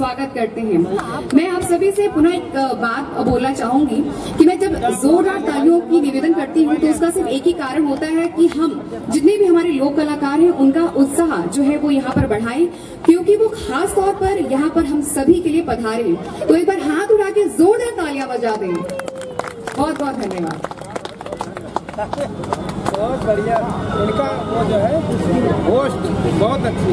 स्वागत करते हैं। मैं आप सभी से पुनः एक बात बोलना चाहूंगी कि मैं जब जोरदार तालियों की निवेदन करती हूँ तो उसका सिर्फ एक ही कारण होता है कि हम जितने भी हमारे लोक कलाकार हैं उनका उत्साह जो है वो यहाँ पर बढ़ाएं, क्योंकि वो खास तौर पर यहाँ पर हम सभी के लिए पधारे हैं। तो एक बार हाथ उठा के जोरदार तालियां बजा दें। बहुत बहुत धन्यवाद। बहुत बढ़िया, उनका वो जो है होस्ट बहुत अच्छी।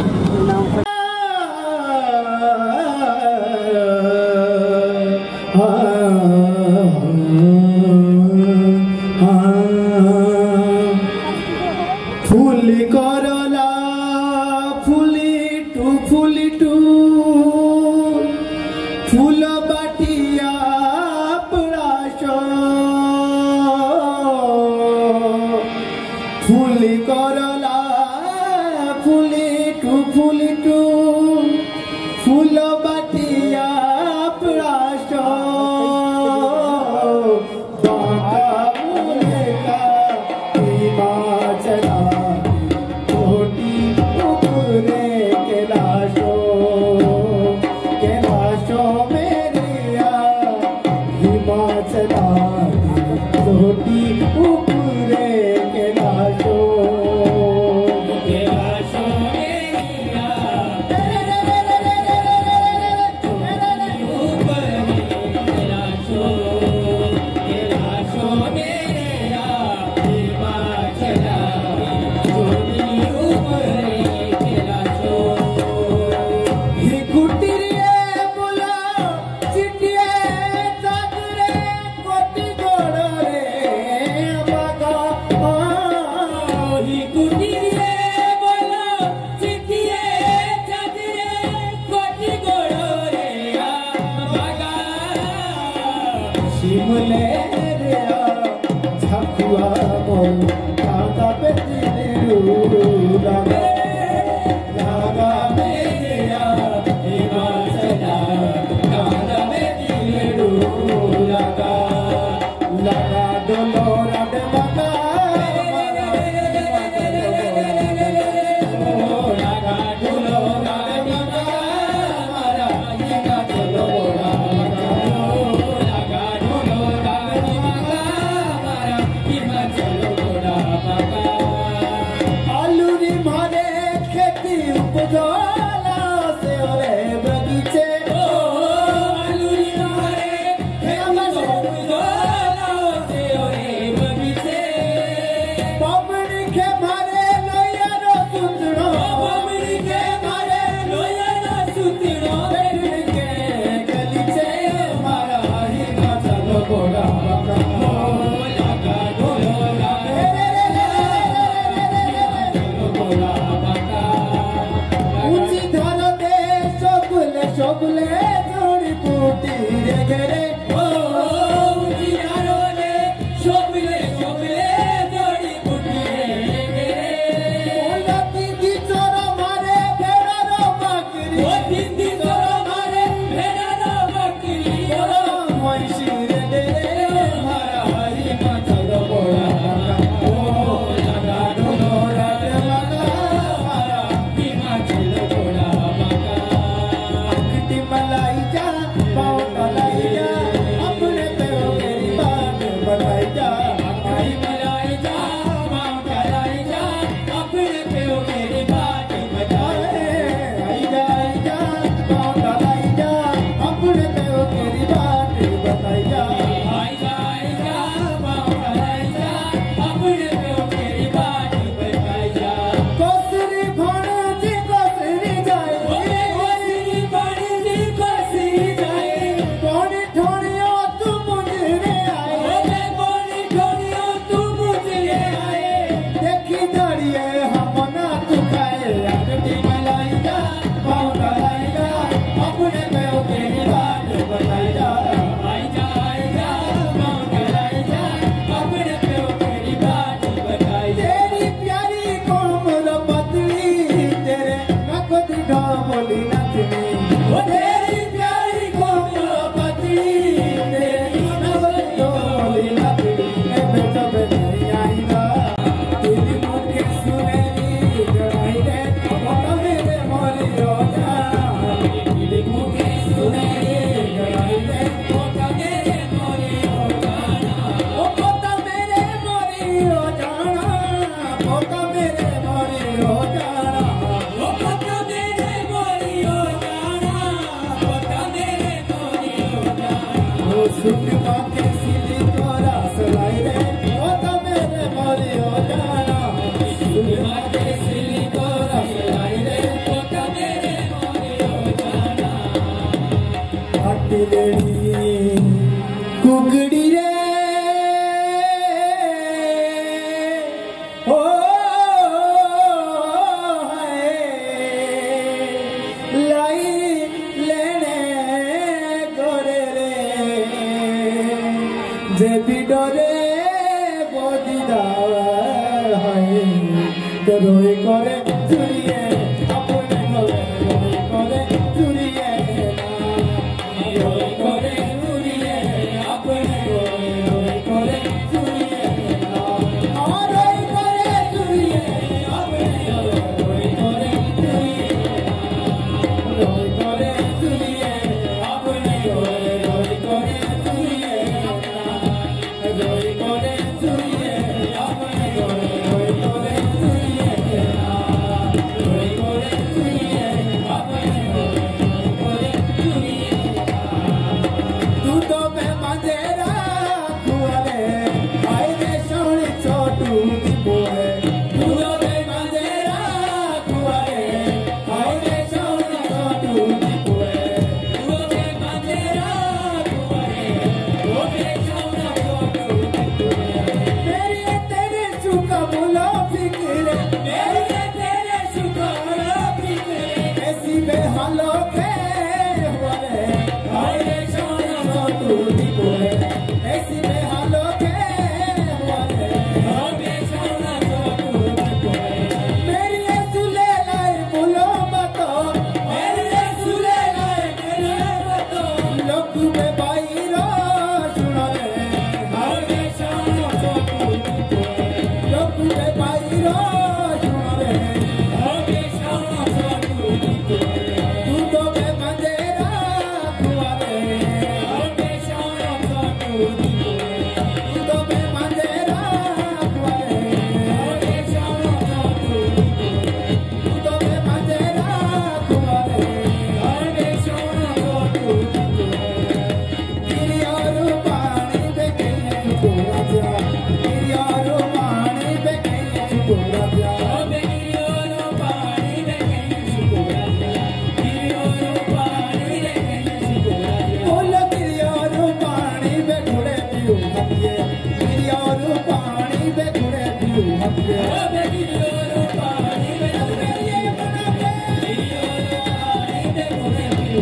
फूल करला फूली टू फूल बाटिया प्राश फूल करला फूली टू फूल बाटिया प्राश मलाई जा सुनमा के सिली तोरा सलाई रे ओ तो मेरे मोरे हो जाना सुनमा के सिली तोरा सलाई रे ओ तो मेरे मोरे हो जाना हटी लेनी कुगड़ी रे ओ जे भी डरे बदिदा है तो रोए करे चुरिए अपने घरे रोए करे चुरिए रोए करे चुरिए अपने घरे रोए करे चुरिए और रोए करे चुरिए अपने घरे रोए करे चुरिए रोए करे चुरिए अपने घरे रोए करे चुरिए रोई करे चुरिए अपने घरे रोई करे चुरिए रोई करे चुरिए अपने घरे रोई करे चुरिए तू तो मैं मंजेरा कुआरे आई रे सोनी छोटू दीपोए तू तो मैं मंजेरा कुआरे आई रे सोनी छोटू दीपोए तू तो मैं मंजेरा कुआरे ओ रे सोना छोटू मेरी तेरे सुखा बोलो फिक्र मेरी तेरे सुखा बोलो फिक्र ऐसी बेहालों के हुए हाय रे सोना छोटू दीपोए ऐसी बेहालों के हुए हाय रे सोना छोटू दीपोए मेरी सुले लाई बोलो मतो मेरी सुले लाई बोलो मतो लोग में बाईरो सुनो रे हाय रे सोना छोटू दीपोए लोग में बाईरो सुनो रे हाय रे सोना छोटू दीपोए तू तो मैं मंजेरा कुआरे हाय रे सोना छोटू दीपोए तू तो मैं मंजेरा कुआरे हाय रे सोना छोटू दीपोए तू तो मैं मंजेरा कुआरे हाय रे सोना छोटू दीपोए तेरी और पानी बेके चुकोरा जा तेरी और पानी बेके चुकोरा जा तेरी और पानी बेके चुकोरा जा तेरी और पानी बेके चुकोरा जा बोलो तेरी और पानी बेघुड़े पियो हथिये तेरी और पानी बेघुड़े पियो हथिये तेरी और पानी बेघुड़े पियो तेरी और पानी बेघुड़े पियो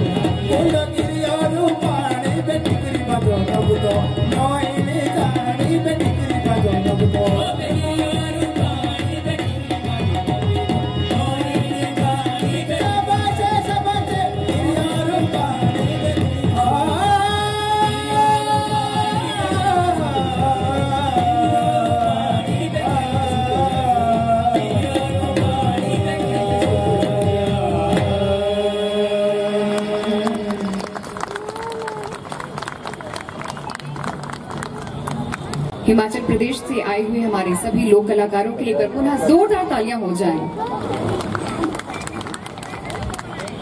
बोलो तेरी और पानी बेटिकरी बजो नब तो नोइनी जानी बेटिकरी बजो नब तो तेरी और पानी बेटिकरी बजो नोइनी जानी शाबाशे शाबाशे तेरी और पानी बेटिकरी हिमाचल प्रदेश से आए हुए हमारे सभी लोक कलाकारों के लिए पुनः जोरदार तालियां हो जाएं।